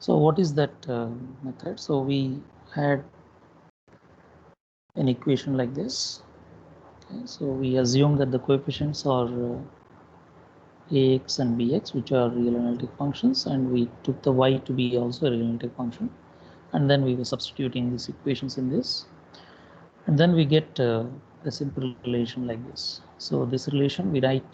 So what is that method? So we had an equation like this. Okay, so we assume that the coefficients are ax and bx, which are real analytic functions, and we took the y to be also a real analytic function, and then we were substituting these equations in this, and then we get a simple relation like this. So this relation we write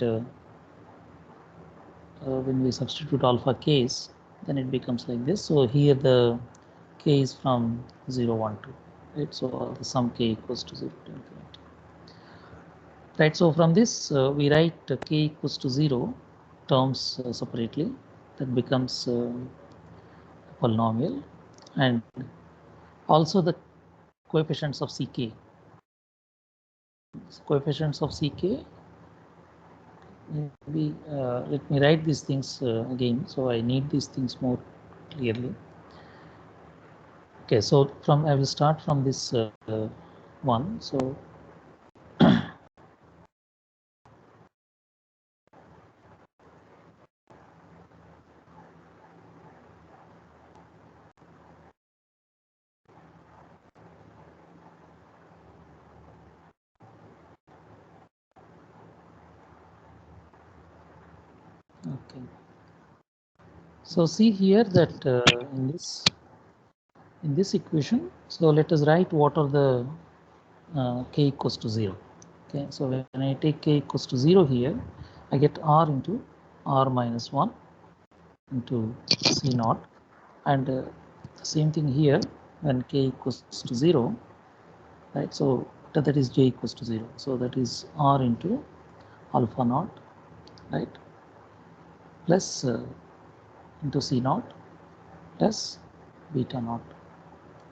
when we substitute alpha k's, then it becomes like this. So here the k is from 0, 1, 2, right? So the sum k equals to 0 to infinity, right? So from this we write k equals to 0 terms separately. That becomes polynomial, and also the coefficients of ck. Coefficients of ck, maybe let me write these things again, so I need these things more clearly. Okay, so I will start from this one. So okay, so see here that in this equation, so let us write what are the k equals to 0. Okay, so when I take k equals to 0 here, I get r into r minus 1 into c naught, and the same thing here when k equals to 0, right? So that is j equals to 0, so that is r into alpha naught, right, plus into c naught plus beta naught.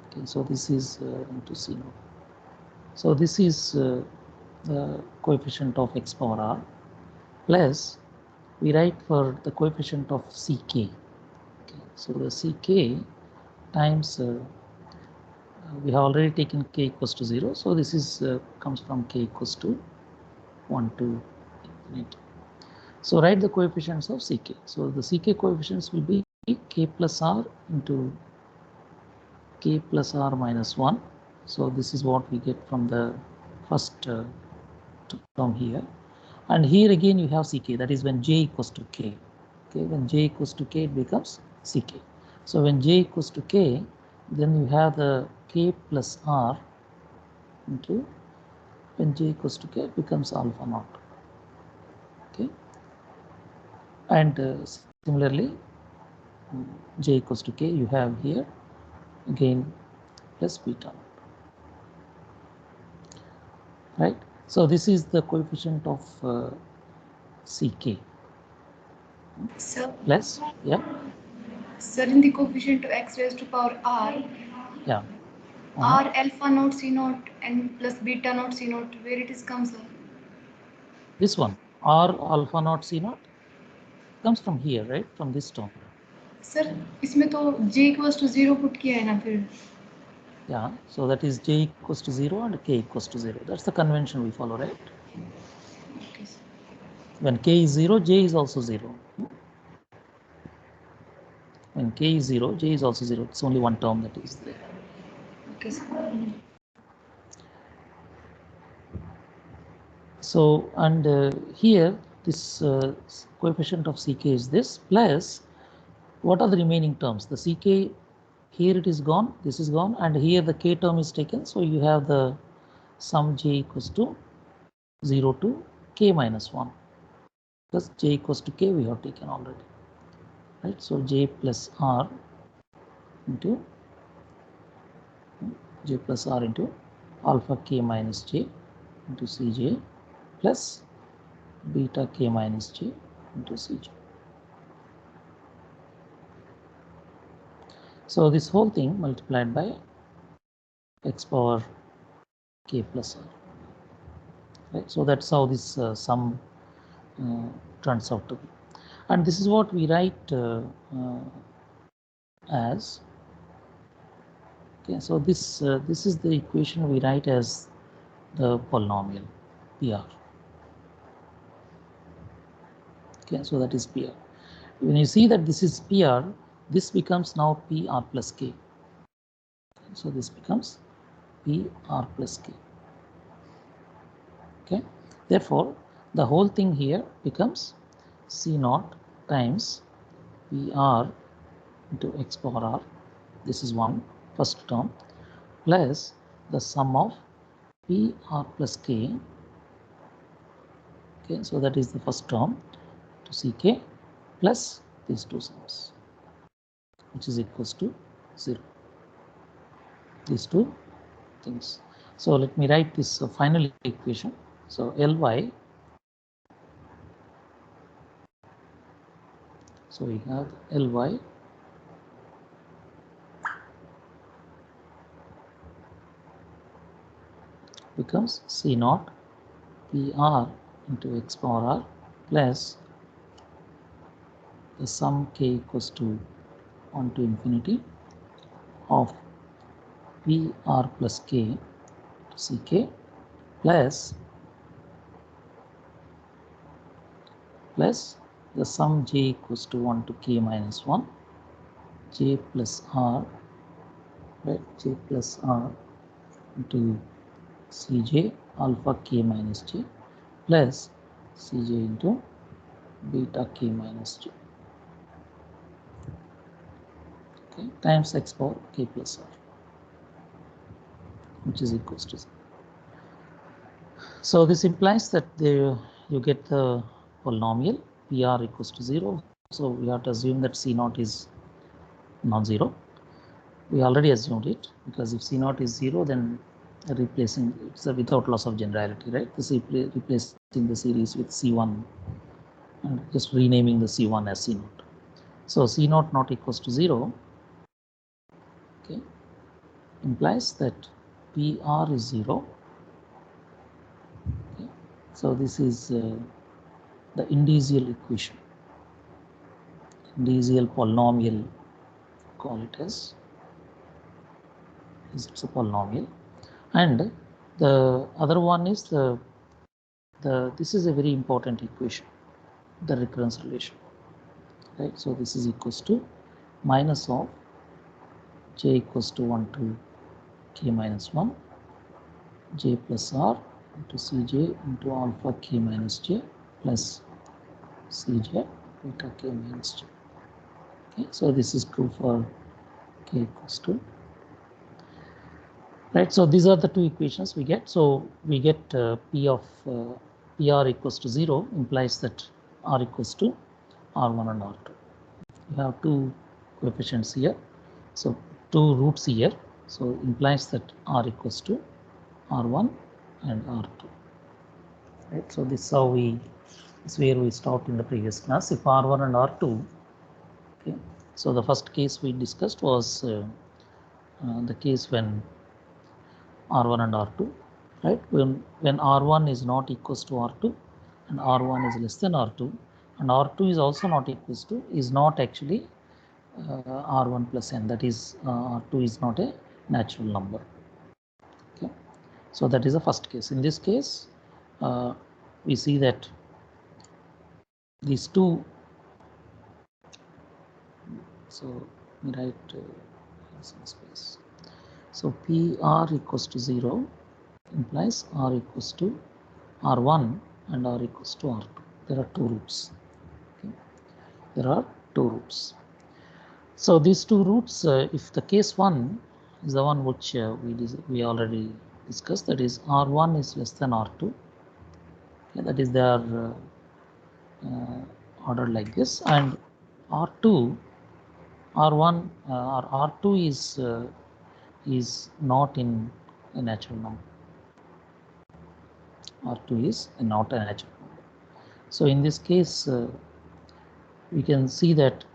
Okay, so this is into c naught. So this is the coefficient of x power r, plus we write for the coefficient of ck. Okay, so the ck times we have already taken k equals to 0, so this is comes from k equals to 1 to infinity. So write the coefficients of ck. So the ck coefficients will be k plus r into k plus r minus 1. So this is what we get from the first term here, and here again you have ck, that is when j equals to k. Okay, when j equals to k, it becomes ck. So when j equals to k, then you have the k plus r into, when j equals to k, it becomes alpha naught. Okay, and similarly j equals to k, you have here again plus beta naught, right? So this is the coefficient of ck. Sir, Plus, yeah. Sir, in the coefficient of x raised to power r, Yeah. r alpha naught c naught and plus beta naught c naught, where it is comes, sir? This one, r alpha naught c naught, comes from here, right? From this term. Sir इसमें तो j equals to 0 put किया है ना फिर. Yeah, so that is j equals to 0 and k equals to 0. That's the convention we follow, right? Okay, sir. When k is 0, j is also 0. When k is 0, j is also 0. It's only one term that is there. Okay, sir. So, and here this coefficient of ck is this, plus what are the remaining terms? The ck, here it is gone, this is gone, and here the k term is taken. So you have the sum j equals to 0 to k minus 1, because j equals to k we have taken already, right? So j plus r into alpha k minus j into cj plus beta k minus j into cj. So this whole thing multiplied by x power k plus r, right? So that's how this sum turns out to be, and this is what we write as. Okay, so this is the equation we write as the polynomial PR. Okay, so that is PR. When you see that this is PR, this becomes now PR plus K. So this becomes PR plus K. Okay. Therefore, the whole thing here becomes C naught times PR into x power r. This is one first term plus the sum of PR plus K. Okay, so that is the first term to CK plus these two sums, which is equals to 0. These two things. So let me write this final equation. So Ly, so we have Ly becomes C naught PR into x power r plus the sum k equals to 1 to infinity of PR plus K to CK plus the sum j equals to 1 to k minus 1 j plus r, right, j plus r into Cj alpha k minus j plus Cj into beta k minus j, okay, times x power k plus r, which is equals to 0. So this implies that you get the polynomial PR equals to 0. So we have to assume that C naught is non-zero. We already assumed it, because if C naught is 0, then replacing it's without loss of generality, right? This replacing the series with C1 and just renaming the C1 as C naught. So C naught not equals to 0, okay, implies that PR is 0. Okay. So this is the indicial equation, indicial polynomial, call it as, it's a polynomial. And the other one is this is a very important equation, the recurrence relation, right? So this is equals to minus of j equals to 1 to k minus 1 j plus r into Cj into alpha k minus j plus Cj beta k minus j. Okay, so this is true for k equals to, right? So these are the two equations we get. So we get P of PR equals to 0 implies that R equals to R1 and R2. We have two coefficients here, so two roots here, so implies that R equals to R1 and R2, right? So this is how this where we stopped in the previous class. If R1 and R2, okay, so the first case we discussed was the case when R1 and R2, right? When R1 is not equals to R2 and R1 is less than R2 and R2 is also not equals to, is not actually R1 plus n, that is R2 is not a natural number. Okay, so that is the first case. In this case, we see that these two, so we write some space. So PR equals to 0 implies R equals to R1 and R equals to R2. There are two roots. Okay, there are two roots. So these two roots, if the case 1 is the one which we already discussed, that is R1 is less than R2. Okay, that is they are ordered like this, and R2, R1 or R2 is not in a natural number. R2 is not a natural number. So in this case, we can see that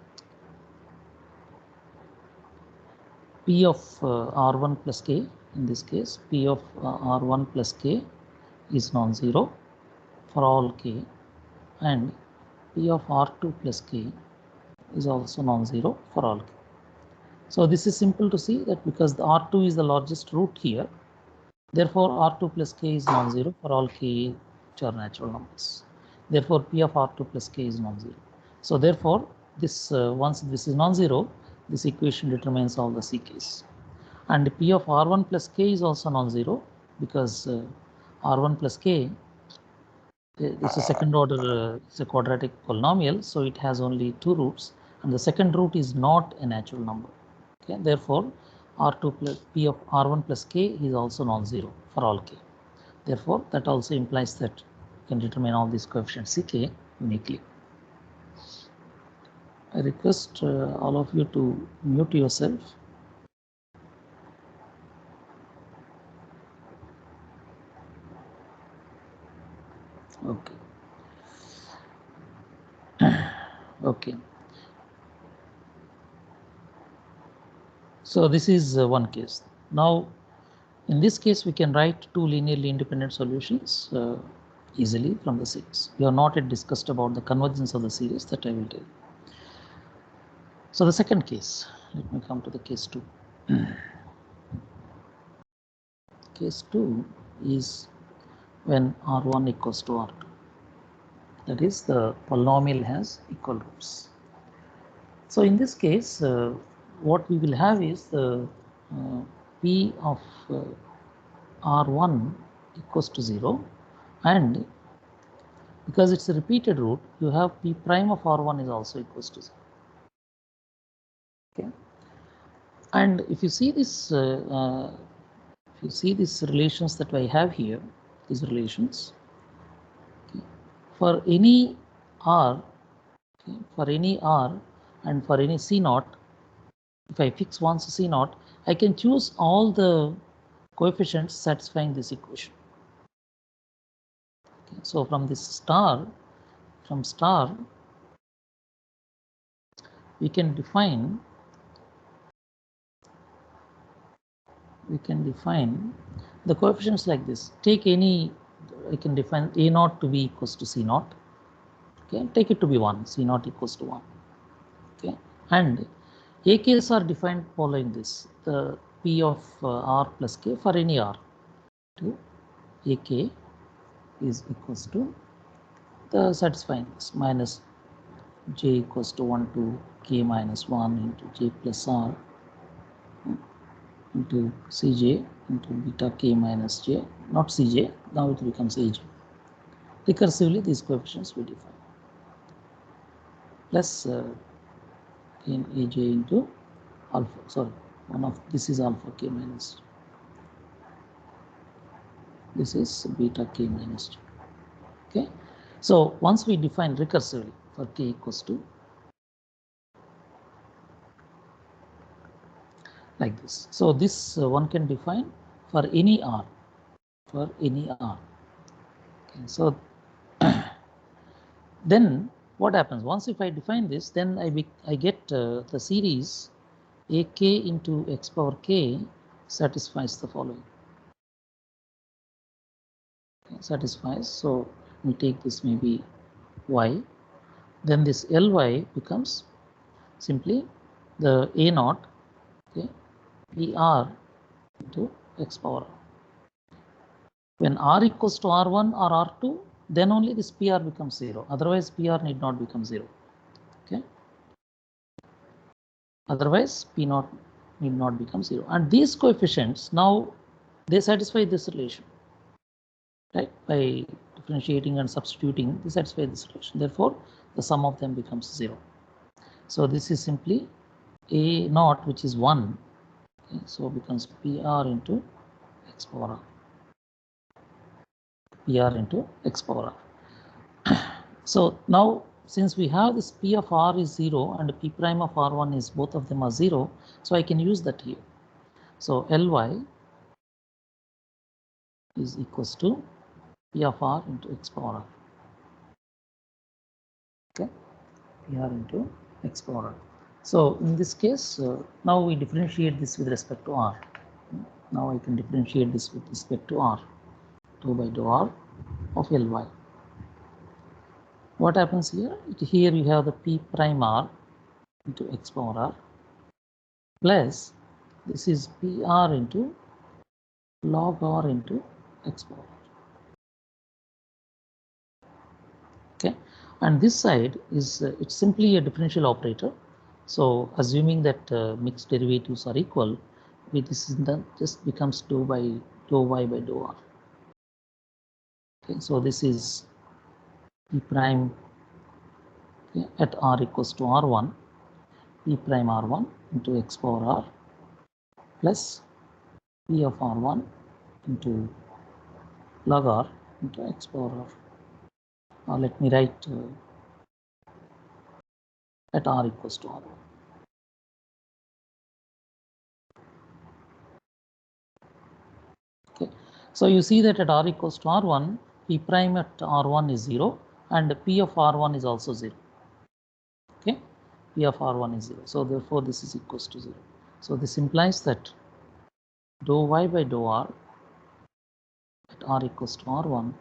P of R1 plus K, in this case, P of R1 plus K is non-zero for all K, and P of R2 plus K is also non-zero for all K. So this is simple to see that because the R2 is the largest root here, therefore R2 plus K is non-zero for all K which are natural numbers. Therefore P of R2 plus K is non-zero. So therefore this once this is non-zero, This equation determines all the ck's. And p of r1 plus k is also non-zero because r1 plus k, it's a second order, it's a quadratic polynomial, so it has only two roots, and the second root is not a natural number. Okay, therefore r2 plus p of r1 plus k is also non-zero for all k. Therefore, that also implies that you can determine all these coefficients ck uniquely. I request all of you to mute yourself. Okay. Okay. So this is one case. Now, in this case, we can write two linearly independent solutions easily from the series. We have not yet discussed about the convergence of the series, that I will tell you. So the second case, let me come to the case 2. Case 2 is when R1 equals to R2. That is, the polynomial has equal roots. So in this case, what we will have is the P of R1 equals to 0, and because it's a repeated root, you have P prime of R1 is also equals to 0. Okay, and if you see this, these relations that I have here, these relations, okay, for any R, okay, for any R and for any C naught, if I fix once C naught, I can choose all the coefficients satisfying this equation. Okay, so from this star, we can define the coefficients like this. Take any, I can define A naught to be equals to C naught. Okay, take it to be 1, C naught equals to 1. Okay, and AKs are defined following this: the P of R plus K for any R to AK is equals to the satisfying this minus J equals to 1 to K minus 1 into J plus R into Cj into beta K minus J, not Cj, now it becomes Aj. Recursively, these coefficients we define, plus in Aj into alpha, sorry, one of this is alpha K minus J. This is beta K minus J. Okay, so once we define recursively for K equals to like this, so this one can define for any R, for any R. Okay, so then what happens once if I define this, then I get the series AK into x power k satisfies the following. Okay, satisfies, so we take this maybe y, then this Ly becomes simply the A naught, okay, PR into x power r. When R equals to R1 or R2, then only this PR becomes 0. Otherwise, PR need not become 0. Okay. Otherwise, P naught need not become 0. And these coefficients now they satisfy this relation, right? By differentiating and substituting, they satisfy this relation. Therefore, the sum of them becomes 0. So this is simply A naught, which is 1. Okay, so becomes PR into x power r. PR into x power r. So now, since we have this P of R is 0 and P prime of R1 is, both of them are 0, so I can use that here. So Ly is equals to P of R into x power r. Okay, PR into x power r. So in this case, now we differentiate this with respect to R. Now I can differentiate this with respect to R. 2 by dou R of Ly. What happens here? Here you have the P prime R into x power r plus this is PR into log R into x power r. Okay, and this side is it's simply a differential operator. So assuming that mixed derivatives are equal, this is then just becomes dou y by dou r. Okay, so this is p prime, okay, at r equals to r1, p prime r1 into x power r plus p of r1 into log r into x power r. Now let me write at r equals to r1. Okay, so you see that at r equals to r1, p prime at r1 is 0 and p of r1 is also 0. Okay, p of r1 is 0, so therefore this is equals to 0. So this implies that dou y by dou r at r equals to r1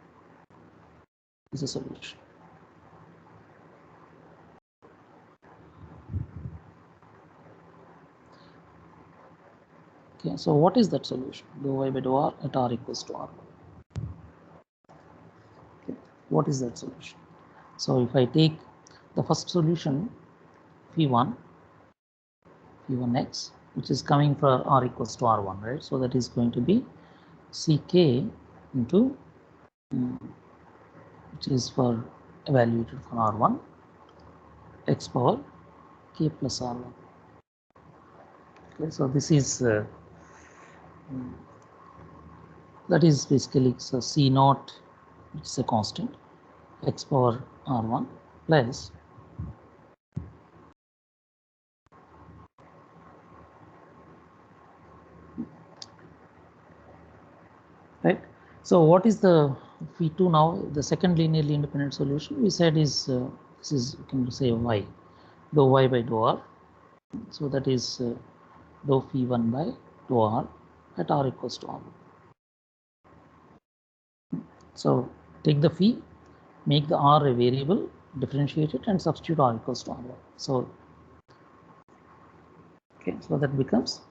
is a solution. Okay, so what is that solution? Dou y by dou r at r equals to r1. Okay, what is that solution? So if I take the first solution, p1 x, which is coming for r equals to r1, right? So that is going to be ck into which is for evaluated for r1 x power k plus r1. Okay, so this is that is basically so c naught, which is a constant, x power r1 plus right. So what is the v2 now? The second linearly independent solution we said is this is, you can say y, dou y by dou r. So that is dou phi1 by dou r at r equals to r1. So take the phi, make the r a variable, differentiate it and substitute r equals to r1. So okay, so that becomes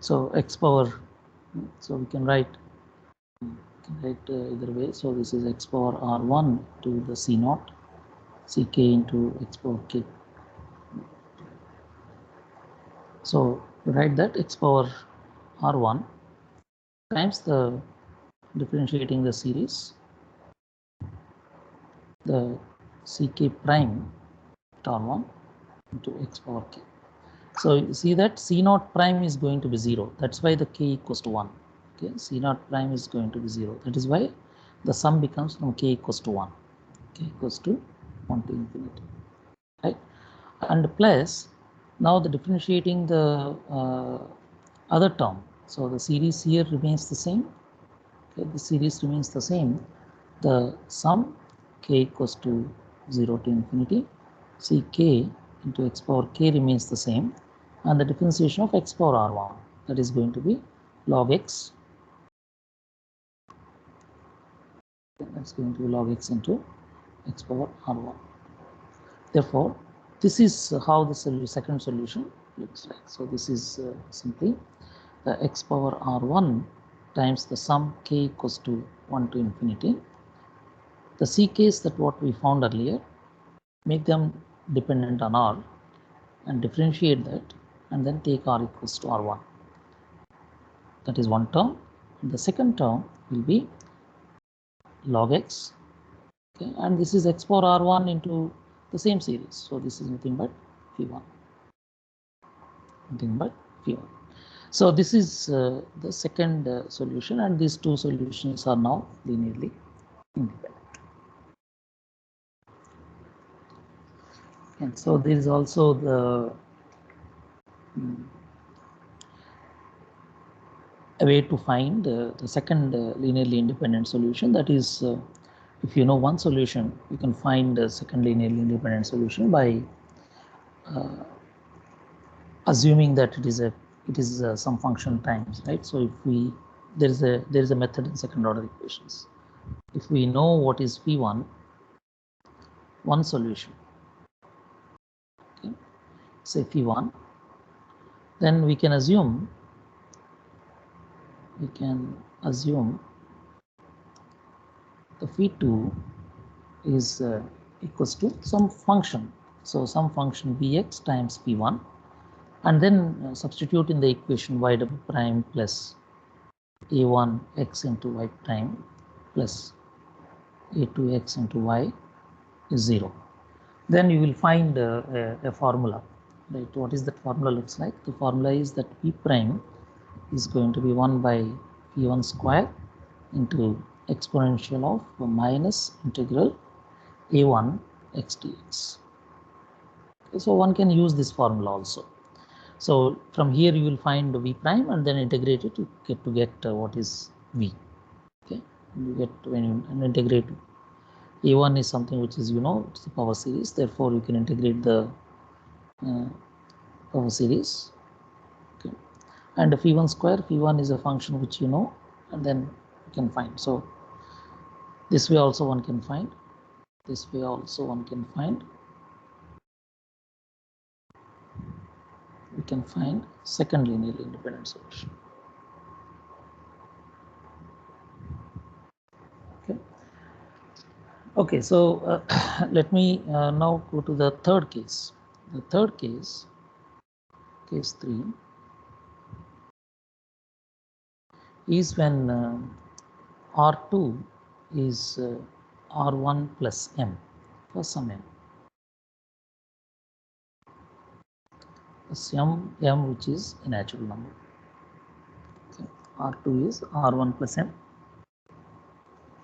so x power, so we can write either way. So this is x power r1 to the c naught ck into x power k. So write that x power r1 times the differentiating the series, the ck prime at r1 into x power k. So you see that c naught prime is going to be 0. That's why the k equals to 1. Okay, c naught prime is going to be 0. That is why the sum becomes from k equals to 1. K equals to 1 to infinity. Right? And plus now the differentiating the other term. So the series here remains the same. Okay, the series remains the same. The sum k equals to 0 to infinity. Ck into x power k remains the same, and the differentiation of x power r1, that is going to be log x. That's going to be log x into x power r1. Therefore, this is how the second solution looks like. So this is simply the x power r1 times the sum k equals to 1 to infinity. The ck's that what we found earlier, make them dependent on r and differentiate that, and then take r equals to r1. That is one term. The second term will be log x. Okay, and this is x power r1 into the same series. So this is nothing but phi1. Nothing but phi1. So this is the second solution, and these two solutions are now linearly independent. And so there is also the a way to find the second linearly independent solution. That is, if you know one solution, you can find a second linearly independent solution by assuming that it is some function times, right? So if we there is a method in second order equations. If we know what is phi1, one solution, okay, say phi1, then we can assume the phi2 is equals to some function. So some function Vx times P1, and then substitute in the equation y double prime plus a1 x into y prime plus a2 x into y is 0. Then you will find a formula, right? What is that formula looks like? The formula is that P prime is going to be 1 by P1 square into exponential of minus integral a1 x dx. So one can use this formula also. So from here you will find v prime and then integrate it to get what is v. Okay, you get when you integrate a1 is something which is it's the power series. Therefore you can integrate the power series. Okay, and phi1 square, phi1 is a function which and then you can find. So this way also one can find. This way also one can find. We can find second linearly independent solution. Okay, so let me now go to the third case. The third case, case 3, is when R2 is R1 plus M for some M. Some M which is a natural number. Okay. R2 is R1 plus M.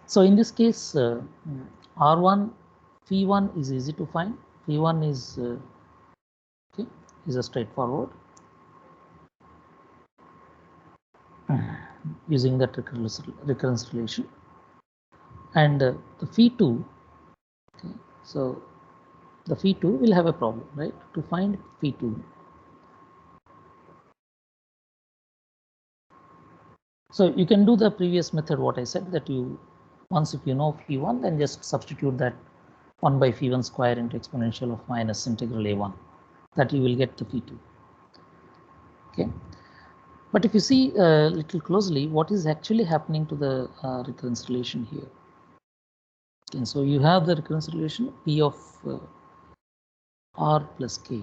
So in this case, R1, phi1 is easy to find. Phi1 is is a straightforward using that recurrence relation, and the phi2. Okay, so the phi2 will have a problem, right? To find phi2. So you can do the previous method, what I said, that you once if you know phi1, then just substitute that 1 by phi1 square into exponential of minus integral a1, that you will get the phi2. Okay, but if you see a little closely, what is actually happening to the recurrence relation here? Okay, so you have the recurrence relation p of r plus k,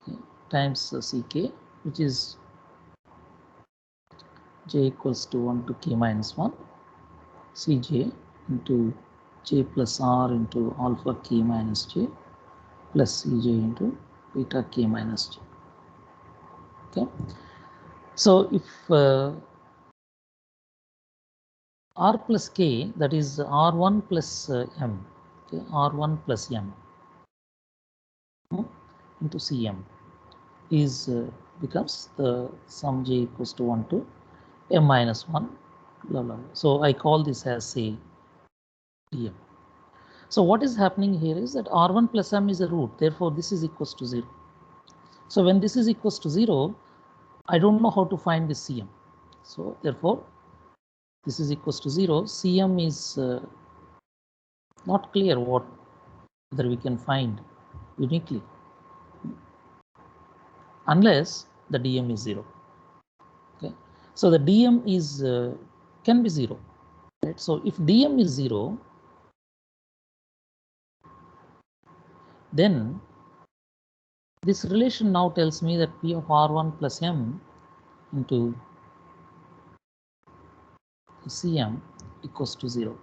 okay, times ck, which is j equals to 1 to k minus 1 cj into j plus r into alpha k minus j plus cj into beta k minus j. Okay, so if r plus k, that is r1 plus m, okay, r1 plus m into cm is becomes the sum j equals to 1 to m minus 1 blah, blah, blah. So I call this as a dm. So what is happening here is that r1 plus m is a root, therefore this is equals to 0. So when this is equals to 0, I don't know how to find this cm. So therefore this is equals to 0. Cm is not clear whether we can find uniquely unless the dm is 0. Okay, so the dm is can be 0, right? So if dm is 0, then this relation now tells me that p of r1 plus m into cm equals to 0,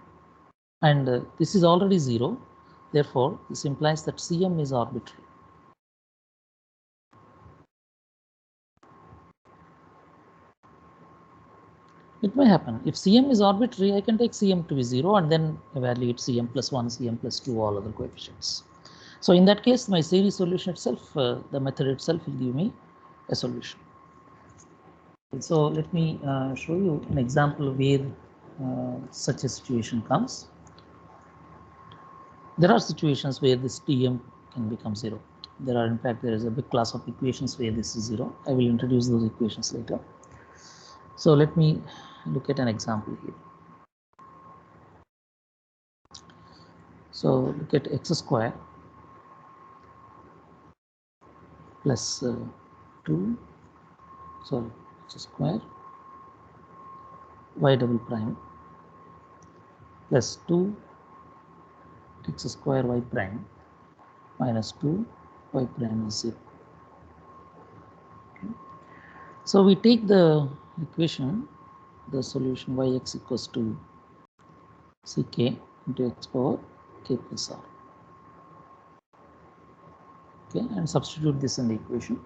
and this is already 0, therefore this implies that cm is arbitrary. It may happen. If cm is arbitrary, I can take cm to be 0 and then evaluate cm plus 1, cm plus 2, all other coefficients. So in that case, my series solution itself, the method itself will give me a solution. So let me show you an example where such a situation comes. There are situations where this dm can become 0. In fact, there is a big class of equations where this is 0. I will introduce those equations later. So let me look at an example here. So look at x square plus 2, sorry, x square y double prime plus 2 x square y prime minus 2 y prime is 0. Okay. So we take the equation, the solution yx equals to ck into x power k plus r. Okay, and substitute this in the equation.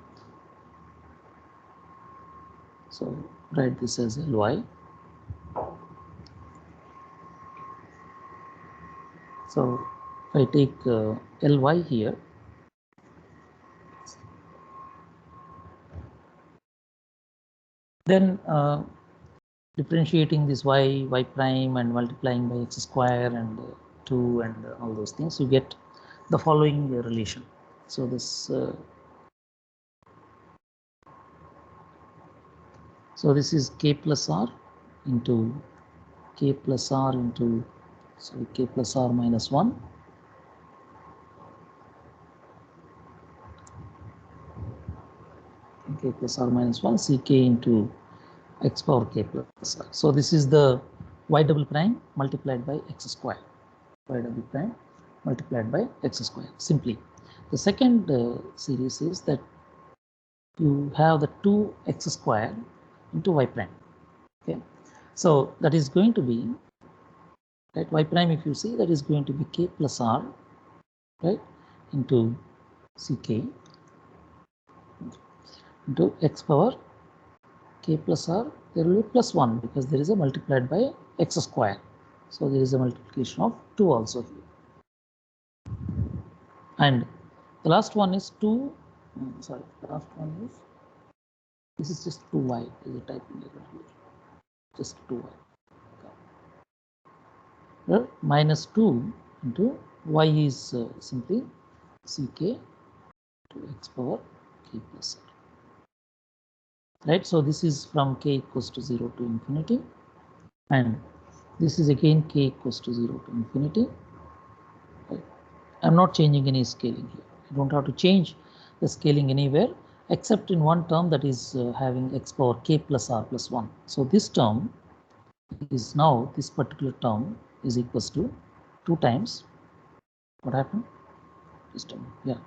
So write this as Ly. So if I take Ly here, then differentiating this y prime and multiplying by x square and 2 and all those things, you get the following relation. So this is k plus r into k plus r into k plus r minus 1 k plus r minus 1 ck into x power k plus r. So this is the y double prime multiplied by x square, y double prime multiplied by x square simply. The second series is that you have the 2x square into y prime. Okay, so that is going to be, right, y prime, if you see, that is going to be k plus r, right, into ck into x power k plus r. There will be plus 1 because there is a multiplied by x square. So there is a multiplication of 2 also here. And the last one is 2, sorry, the last one is, this is just 2y, is a typing error here, just 2y. Well, minus 2 into y is simply ck to x power k plus r. Right, so this is from k equals to 0 to infinity, and this is again k equals to 0 to infinity. Right. I'm not changing any scaling here. I don't have to change the scaling anywhere except in one term, that is having x power k plus r plus 1. So this term is now, this particular term is equals to 2 times, what happened? This term, yeah.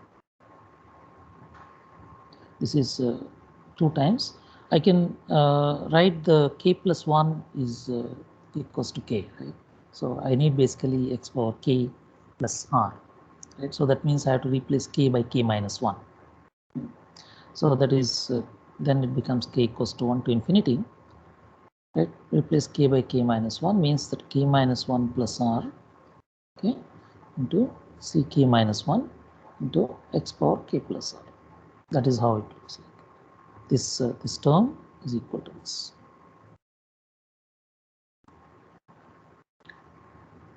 This is 2 times. I can write the k plus 1 is equals to k, right? So I need basically x power k plus r, right? So that means I have to replace k by k minus 1. So that is, then it becomes k equals to 1 to infinity, right? Replace k by k minus 1 means that k minus 1 plus r, okay, into ck minus 1 into x power k plus r. That is how it looks like. This term is equal to this.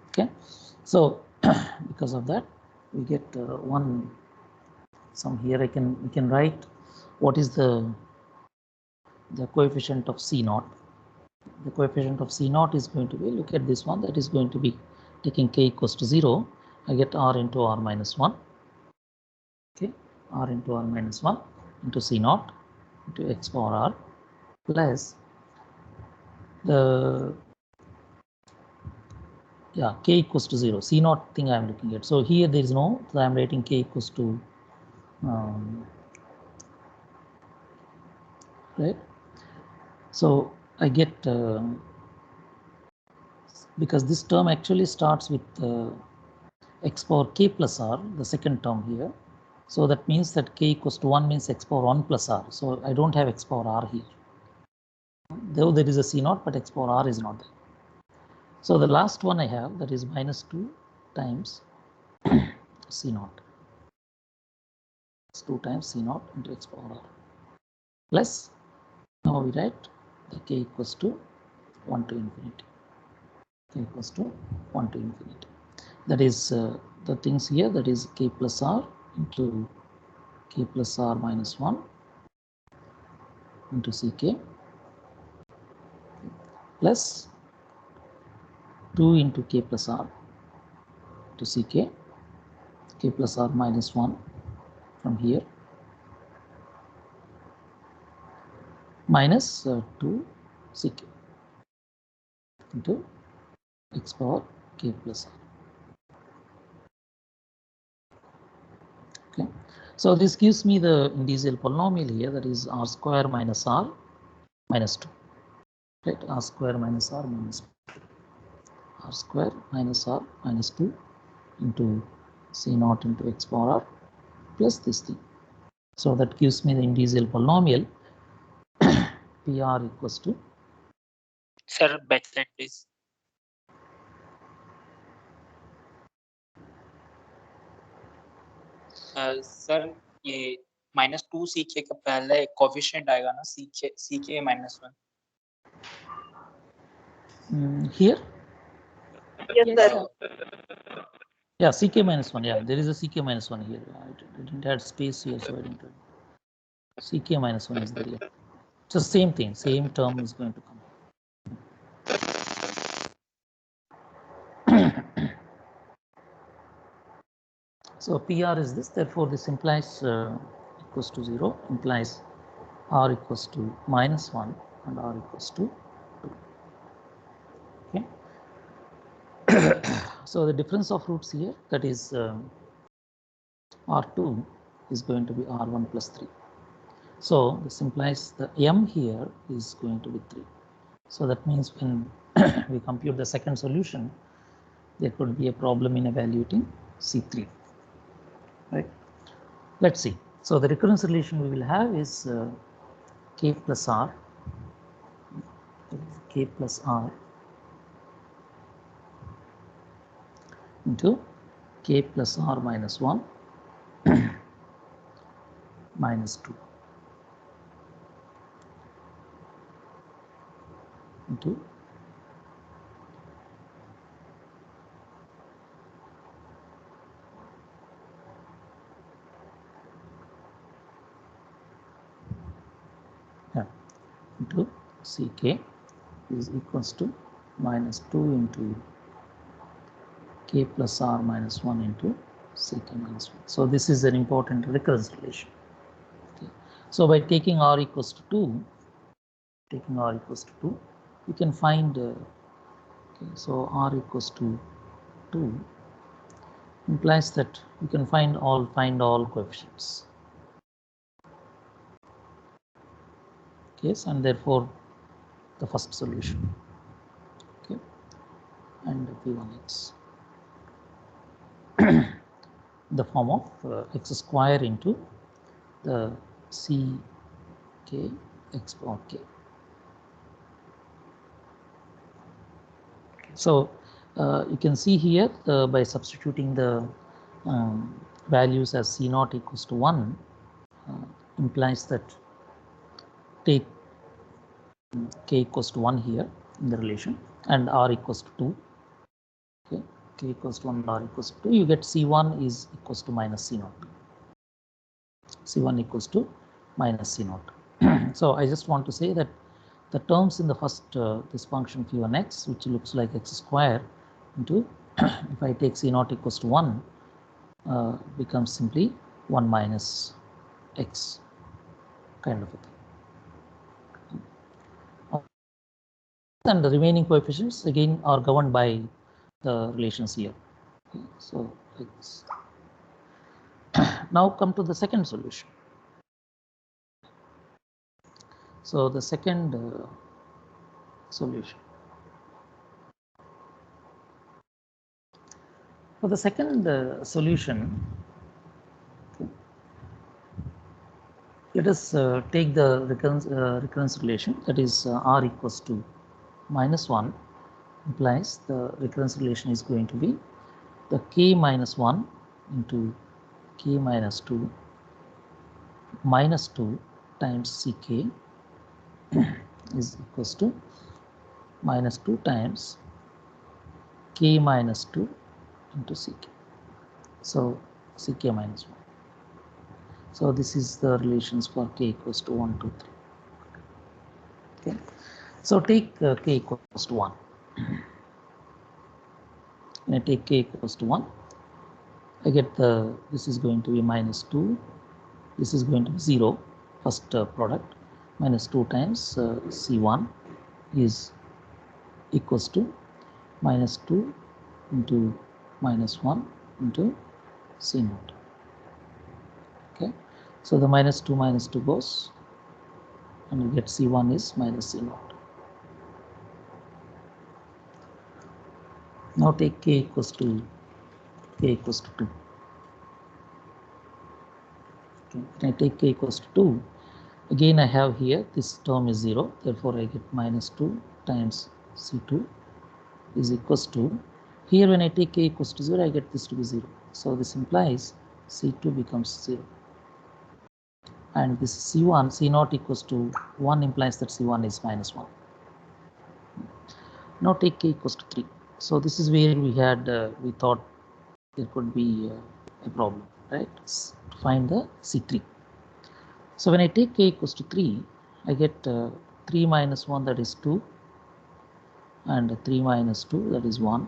Okay, so because of that, we get one sum here. We can write what is the coefficient of C naught. The coefficient of C naught is going to be, look at this one, that is going to be taking k equals to 0. I get r into r minus 1. Okay, r into r minus 1 into C naught into x power r plus the, yeah, k equals to 0. C naught thing I am looking at. So here there is no, so I am writing k equals to right. So I get because this term actually starts with x power k plus r, the second term here. So that means that k equals to 1 means x power 1 plus r. So I don't have x power r here. Though there is a C naught, but x power r is not there. So the last one I have, that is minus 2 times C naught. It's 2 times C naught into x power r. Plus, now we write the k equals to 1 to infinity. K equals to 1 to infinity. That is the things here, that is k plus r into k plus r minus 1 into ck plus 2 into k plus r to ck, k plus r minus 1 from here, minus 2 ck into x power k plus r. Okay, so this gives me the indicial polynomial here, that is r square minus r minus 2, right? R square minus r minus 2, r square minus r minus 2 into c naught into x power r plus this thing. So that gives me the indicial polynomial PR equals to. Sir, backslide please. Sir ये -2ck का पहले coefficient आएगा ना, ck -1 Here? Yes, sir. Yeah, ck -1. Yeah, there is a ck -1 here. I didn't add space here, so I didn't add. ck -1 is there. Yeah. So same thing, same term is going to come. So PR is this, therefore this implies equals to 0, implies r equals to -1 and r equals to 2. Okay. So the difference of roots here, that is r2 is going to be r1 plus 3. So this implies the m here is going to be 3. So that means when we compute the second solution, there could be a problem in evaluating C3, right? Let's see. So the recurrence relation we will have is k plus r, k plus r into k plus r minus 1 minus 2 into into ck is equals to -2 into k plus r minus 1 into ck minus 1. So this is an important recurrence relation. Okay. So by taking r equals to 2, you can find okay, so r equals to 2 implies that you can find all coefficients. Okay, and therefore the first solution. Okay, and p1x the form of x square into the ck x power k. So you can see here by substituting the values as c naught equals to 1 implies that take k equals to 1 here in the relation and r equals to 2. Okay, k equals to 1 and r equals to 2, you get c1 is equals to minus c naught. c1 equals to minus c naught. So I just want to say that the terms in the first this function p1x, which looks like x square into if I take c naught equals to 1 becomes simply 1 minus x kind of a thing. And the remaining coefficients again are governed by the relations here. Okay, so like this. Now come to the second solution. So the second solution. For the second solution, okay, let us take the recurrence relation, that is r equals to -1 implies the recurrence relation is going to be the k minus 1 into k minus 2 minus 2 times ck is equals to -2 times k minus 2 into ck. So ck minus 1. So this is the relations for k equals to 1, 2, 3. Okay. So take k equals to 1. When I take k equals to 1, I get this is going to be -2, this is going to be 0, first product, -2 times c1 is equals to -2 into minus 1 into C naught. Okay, so the minus 2 goes, and you get C1 is minus C naught. Now take k equals to 2. Okay. When I take k equals to 2, again I have here this term is 0, therefore I get minus 2 times C2 is equals to, here when I take k equals to 0, I get this to be 0. So this implies C2 becomes 0. And this C1, C naught equals to 1 implies that C1 is minus 1. Now take k equals to 3. So this is where we had, we thought there could be a problem, right? To find the C3. So when I take k equals to 3, I get 3 minus 1, that is 2, and 3 minus 2, that is 1,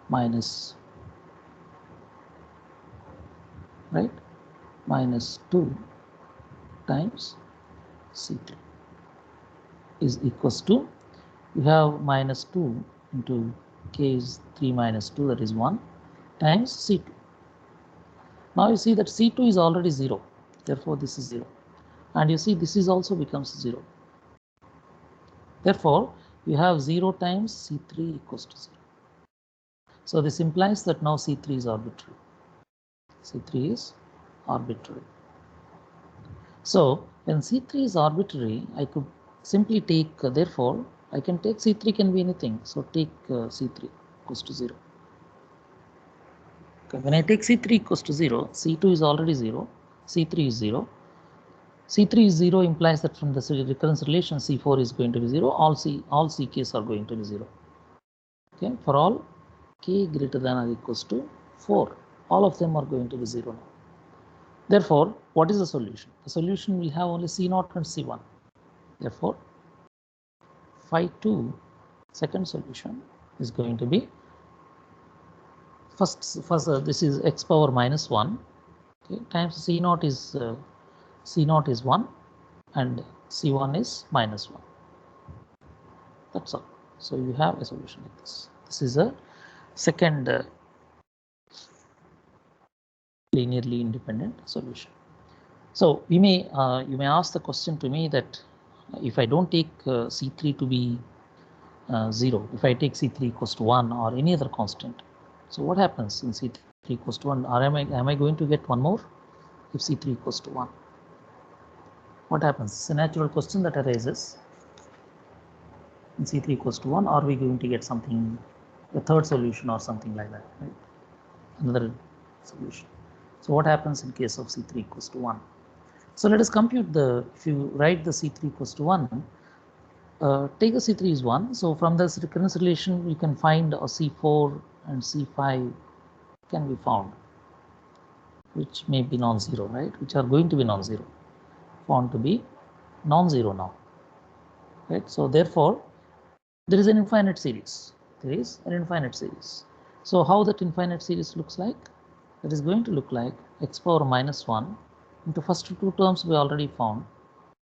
minus, right, minus 2 times C3 is equals to, you have minus 2 into k is 3 minus 2, that is 1, times C2. Now you see that C2 is already 0, therefore this is 0. And you see this is also becomes 0. Therefore, you have 0 times C3 equals to 0. So this implies that now C3 is arbitrary. C3 is arbitrary. So when C3 is arbitrary, I could simply take, therefore, I can take C3 can be anything. So take C3 equals to 0. Okay. When I take C3 equals to 0, C2 is already 0, C3 is 0. C3 is 0 implies that from the recurrence relation C4 is going to be 0, all CKs are going to be 0. Okay, for all k greater than or equals to 4, all of them are going to be 0 now. Therefore, what is the solution? The solution will have only C0 and C1. Therefore, phi 2 second solution is going to be first this is x power minus 1, okay, times C0 is 1 and C1 is minus 1. That's all. So you have a solution like this. This is a second linearly independent solution. So you may ask the question to me that if I don't take C3 to be 0, if I take C3 equals to 1 or any other constant, so what happens in C3 equals to 1? Or am I going to get one more if C3 equals to 1? What happens? It's a natural question that arises. In C3 equals to 1, are we going to get something, a third solution or something like that, right? Another solution. So what happens in case of C3 equals to 1? So let us compute if you write the C3 equals to 1, take the C3 is 1. So from this recurrence relation, we can find a C4 and C5 can be found, which may be non-zero, right? Which are going to be non-zero, found to be non-zero now, right? So therefore, there is an infinite series. There is an infinite series. So how that infinite series looks like? That is going to look like x power minus 1 into first two terms we already found,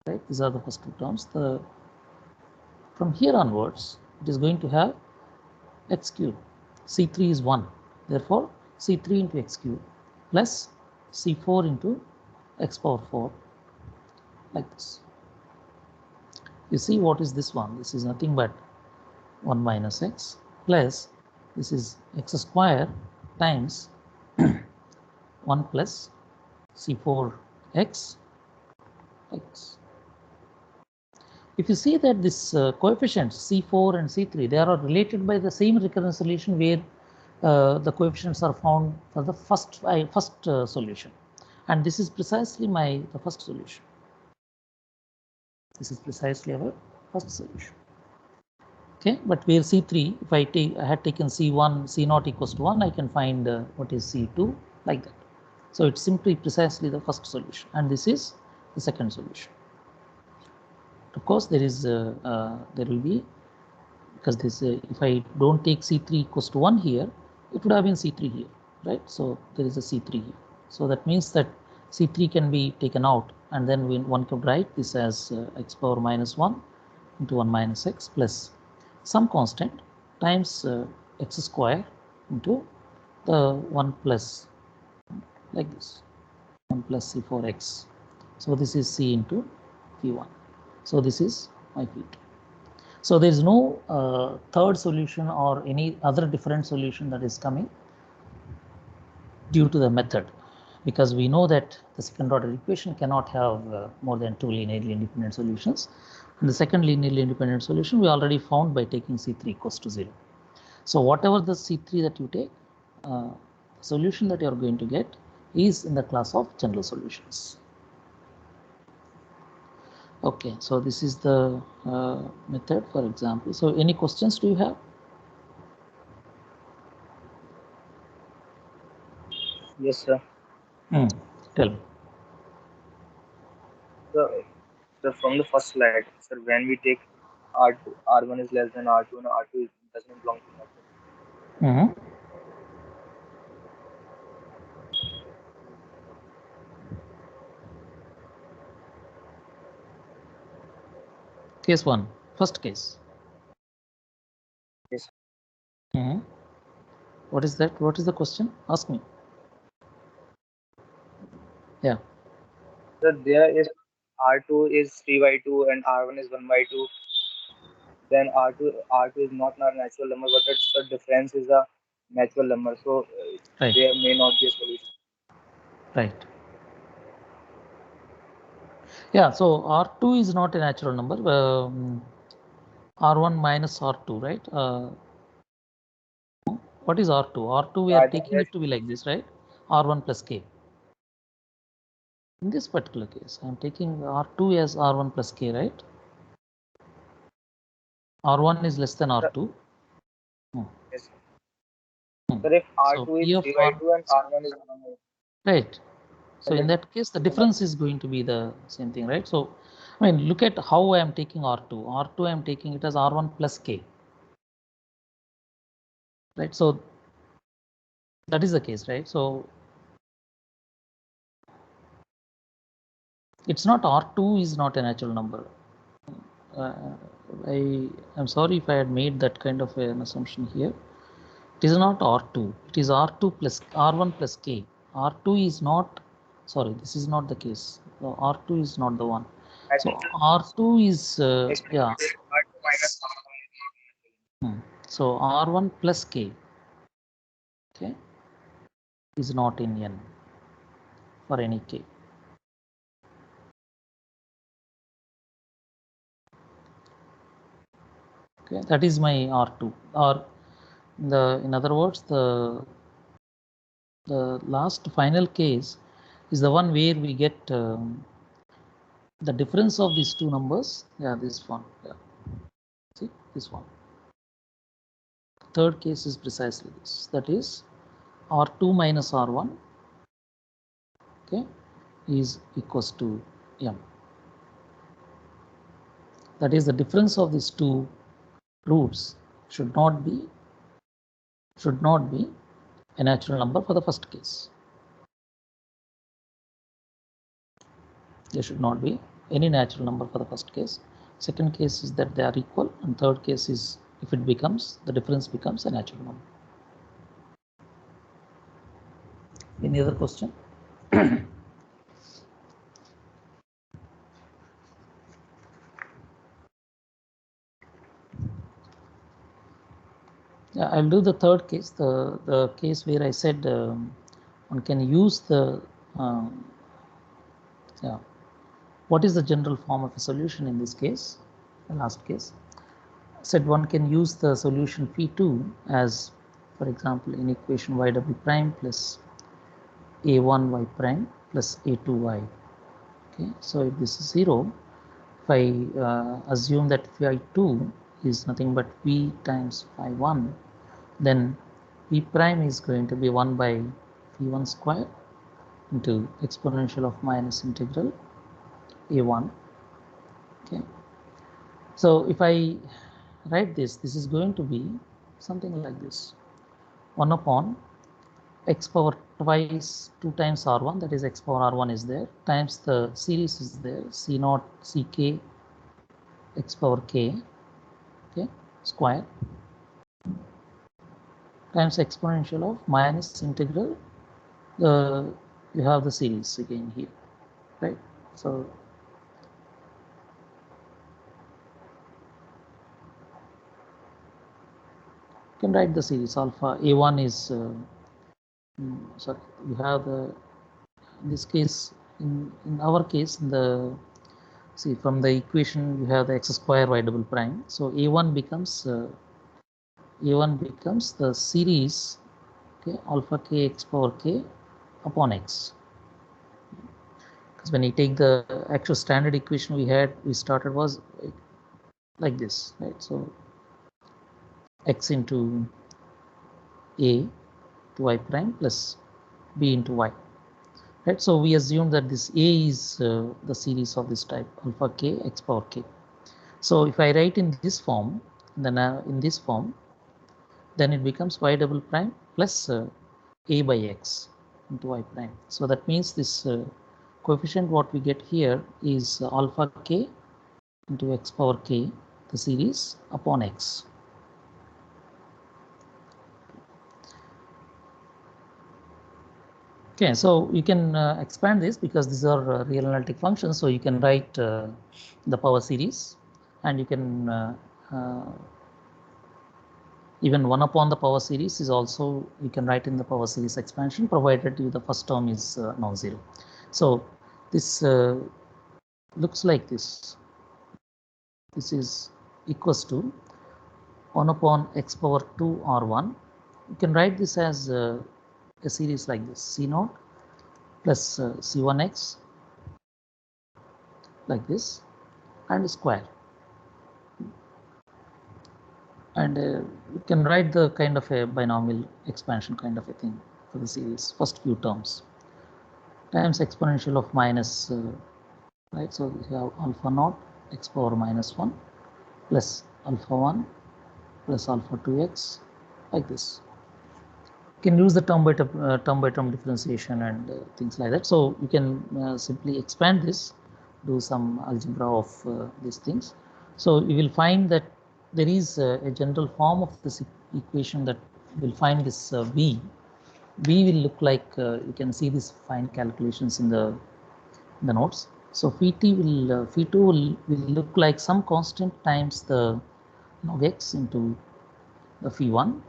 right? These are the first two terms. From here onwards, it is going to have x cube. C3 is 1. Therefore, C3 into x cube plus C4 into x power 4, like this. You see what is this one? This is nothing but 1 minus x plus this is x square times 1 plus C4x x. If you see that this coefficients C4 and C3, they are related by the same recurrence relation where the coefficients are found for the first solution, and this is precisely the first solution. This is precisely our first solution. Okay, but where C3, if I had taken C1, C0 equals to 1, I can find what is C2 like that. So it's simply precisely the first solution, and this is the second solution. Of course, there will be, because this if I don't take C3 equals to 1 here, it would have been C3 here, right? So there is a C3 here. So that means that C3 can be taken out, and then one could write this as x power minus 1 into 1 minus x plus some constant times x square into the 1 plus like this 1 plus C4x. So this is C into P1. So this is my P2. So there is no third solution or any other different solution that is coming due to the method, because we know that the second order equation cannot have more than 2 linearly independent solutions. And the second linearly independent solution we already found by taking C3 equals to 0. So whatever the C3 that you take, solution that you are going to get is in the class of general solutions. Okay, so this is the method, for example. So any questions do you have? Yes, sir. Tell me. So from the first slide, sir, when we take R2, R1 is less than R2 and R2 does not belong to natural. Case 1, first case. Yes. What is that? What is the question? Ask me. Yeah. So there is R2 is 3 by 2 and R1 is 1 by 2. Then R2 is not a natural number, but the difference is a natural number. So Right. there may not be a solution. Right. Yeah. So R2 is not a natural number. R1 minus R2, right? What is R2? R2 we are taking it to be like this, right? R1 plus K. In this particular case, I am taking R2 as R1 plus K, right? R1 is less than R2. Yes. So if R2 So is P of 3 by R, 2 and R1 is 1 by 2. right. So in that case, the difference is going to be the same thing, right? So, I mean, look at how I am taking R2. R2 I am taking it as R1 plus K, right? So that is the case, right? So it's not R2 is not a natural number. I'm sorry if I had made that kind of an assumption here. It is not R2. It is R2 plus R1 plus K. R2 is not, sorry, this is not the case. So R2 is not the one. So R2 is, yeah. R2 minus R1 So R1 plus K, okay, is not in N for any K. Okay, that is my R2. Or in other words, the last final case is the one where we get the difference of these two numbers. Yeah, this one. Yeah. See this one. Third case is precisely this. That is R2 minus R1. Okay, is equals to M. That is the difference of these two roots should not be a natural number for the first case. There should not be any natural number for the first case. Second case is that they are equal, and third case is if it becomes, the difference becomes a natural number. Any other question? Yeah, I'll do the third case, the case where I said one can use the yeah. What is the general form of a solution in this case? The last case said one can use the solution P2 as, for example, in equation yw prime plus a1y prime plus a2y. Okay, so if this is 0, if I assume that phi2 is nothing but v times phi1, then v prime is going to be 1 by v1 square into exponential of minus integral a1. Okay, so if I write this is going to be something like this: 1 upon x power twice 2 times r1, that is x power r1 is there, times the series is there, c naught ck x power k, okay, square, times exponential of minus integral, you have the series again here, right? So you can write the series alpha a1 is sorry, you have the, in this case, in our case, in the, see, from the equation you have the x square y double prime, so a1 becomes the series, okay, alpha k x power k upon x. Because when you take the actual standard equation we started was like this, right? So x into a to y prime plus b into y, right? So we assume that this a is the series of this type, alpha k x power k. So if I write in this form, then in this form, then it becomes y double prime plus a by x into y prime. So that means this coefficient what we get here is alpha k into x power k, the series, upon x. Okay, so you can expand this because these are real analytic functions. So you can write the power series, and you can even 1 upon the power series is also, you can write in the power series expansion, provided the first term is non-zero. So this looks like this. This is equals to 1 upon x power 2 r1. You can write this as a series like this, c0 plus c1x like this, and square. And you can write the kind of a binomial expansion kind of a thing for the series, first few terms, times exponential of minus, right? So we have alpha naught x power minus 1 plus alpha 1 plus alpha 2x like this. You can use the term by term differentiation and things like that. So you can simply expand this, do some algebra of these things. So you will find that there is a general form of this equation that will find this v. V will look like, you can see these fine calculations in the notes. So phi2 will look like some constant times the log x into the phi1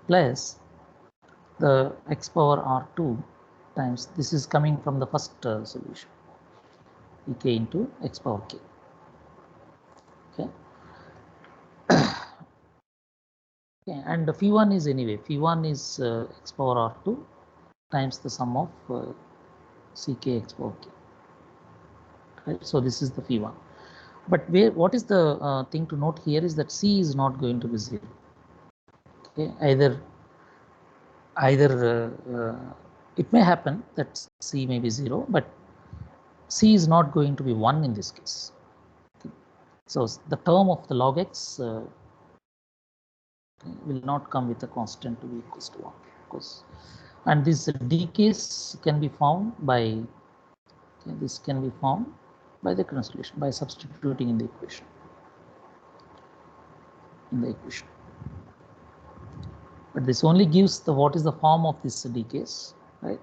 plus the x power r2 times, this is coming from the first solution, ek into x power k. Okay. Okay, and the phi1 is anyway, phi1 is x power r2 times the sum of ck x power k. Right. So this is the phi1. But what is the thing to note here is that c is not going to be 0. Okay. Either it may happen that c may be 0, but c is not going to be 1 in this case. Okay. So the term of the log x will not come with a constant to be equals to 1, of course. And this decays can be found by, okay, this can be found by the translation, by substituting in the equation. But this only gives the what is the form of this decays, right?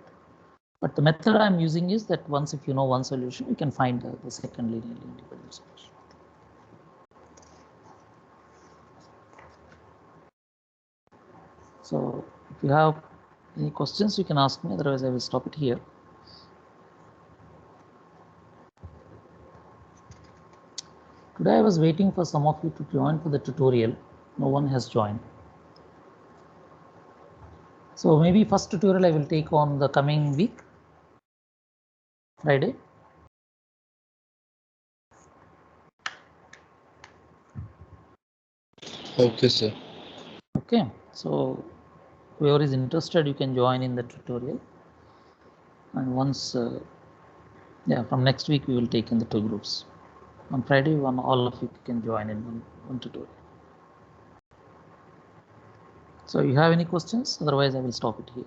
But the method I'm using is that once if you know one solution, you can find the second linearly independent solution. So if you have any questions, you can ask me, otherwise I will stop it here. Today I was waiting for some of you to join for the tutorial. No one has joined. So maybe first tutorial I will take on the coming week, Friday. Okay, sir. Okay, so whoever is interested, you can join in the tutorial. And once, yeah, from next week we will take in the 2 groups. On Friday, all of you can join in one tutorial. So you have any questions? Otherwise, I will stop it here.